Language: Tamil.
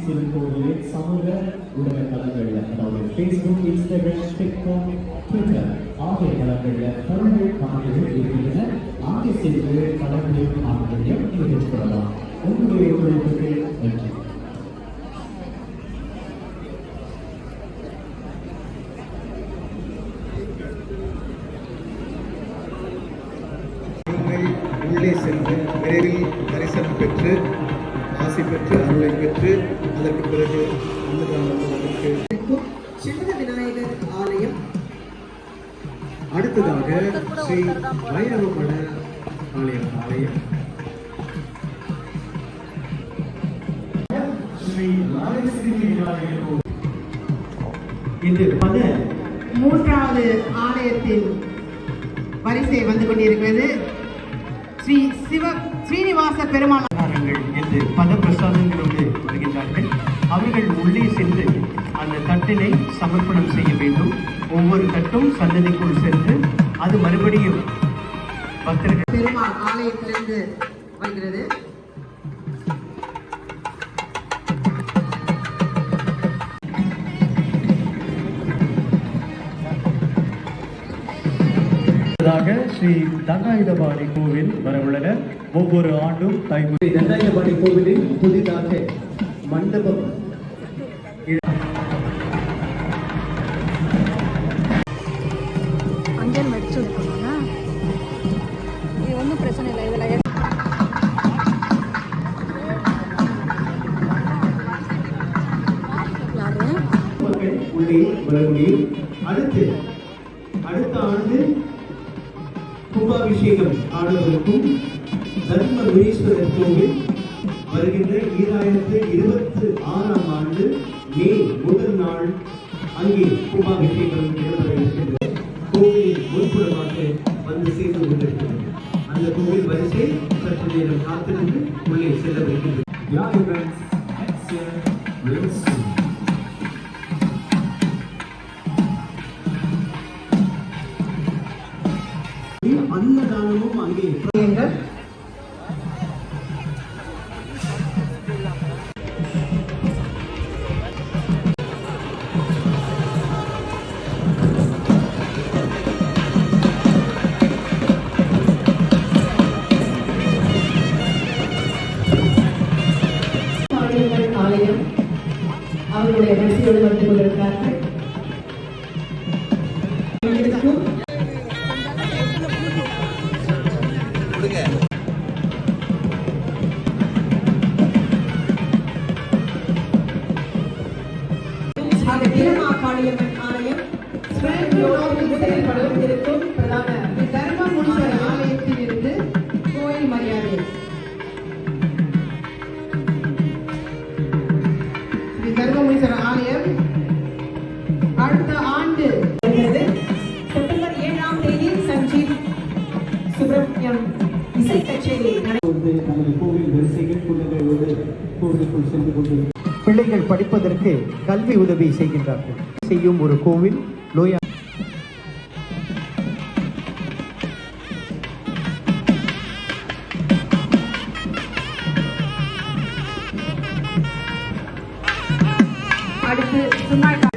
சிவன் கோவிலின் சமூக ஊடகத்தளங்களில் அதாவது ஃபேஸ்புக், இன்ஸ்டாகிராம், டிக்டாக், ட்விட்டர் ஆகிய தளங்களில் பல்வேறு காணொலிகள் இருக்கின்றன. அங்கே சென்று படங்களையும் காணொலிகளையும் நிகழ்ச்சிக்கலாம். உங்களுடைய ஒத்துழைப்புக்கு நன்றி. உள்ளே சென்று விரைவில் தரிசனம் பெற்று ஆசி பெற்று அருளை பெற்று அதற்கு பிறகு சின்ன விநாயகர் ஆலயம். அடுத்ததாக ஸ்ரீ வைரவமட ஆலயம் ஸ்ரீ இது மூன்றாவது ஆலயத்தின் வரிசை வந்து கொண்டிருக்கிறது. ஸ்ரீ ஸ்ரீனிவாச பெருமாள் என்று பல பிரசாதங்களோடு வருகின்றார்கள். அவர்கள் உள்ளே சென்று அந்த தட்டினை சமர்ப்பணம் செய்ய வேண்டும். ஒவ்வொரு தட்டும் சன்னதிக்குள் சென்று அது மறுபடியும் பக்தர்கள் பெருமாள் ஆலயத்திலிருந்து வருகிறது. ஸ்ரீ தண்டாயுதபாணி கோவில் வரவுள்ளனர். ஒவ்வொரு ஆண்டும் ஸ்ரீ தண்டாயுதபாணி கோவிலில் புதிதாக மண்டபம் அஞ்சல் மடிச்சு இருக்கணும்னா இது ஒன்றும் பிரச்சனை இல்லை. இதில் உள்ளே வர முடியும். அடுத்த ஆண்டு கும்பாபிஷேகம் ஆடுவதற்கும் தர்மபுரீஸ்வரர் கோவில் வருகின்ற 2026 ஆண்டு மே முதல் நாள் அங்கே கும்பாபிஷேகம் இடம்பெற இருக்கின்றது. கோவிலின் முன்புறமாக வந்து சேர்ந்து கொண்டிருக்கிறது. அந்த கோவில் வரிசை சற்று நேரம் காத்திருந்து உள்ளே செல்ல வைக்கின்றது. அன்னதானமும் அங்கே ஆலயம் அவர்களுடைய வரிசையோடு வந்து கொண்டிருக்கிறார்கள். திருமாகாளியம்மன் ஆலயம் முதலில் படம் இருக்கும் பிரதான தர்மபுரீஸ்வரர் ஆலயத்தில் இருந்து கோயில் மரியாதை. தர்மபுரீஸ்வரர் ஆலயம் அடுத்த ஆண்டு செப்டம்பர் 7ஆம் தேதி சஞ்சீவ் சுப்பிரமணியம் இசை கச்சேரி நமது கோவில் வரிசைகள் குழந்தைகளோடு கோவிலுக்குள் சென்று கொண்டு பிள்ளைகள் படிப்பதற்கு கல்வி உதவி செய்கின்றார்கள். செய்யும் ஒரு கோவில் லோயா அடுத்து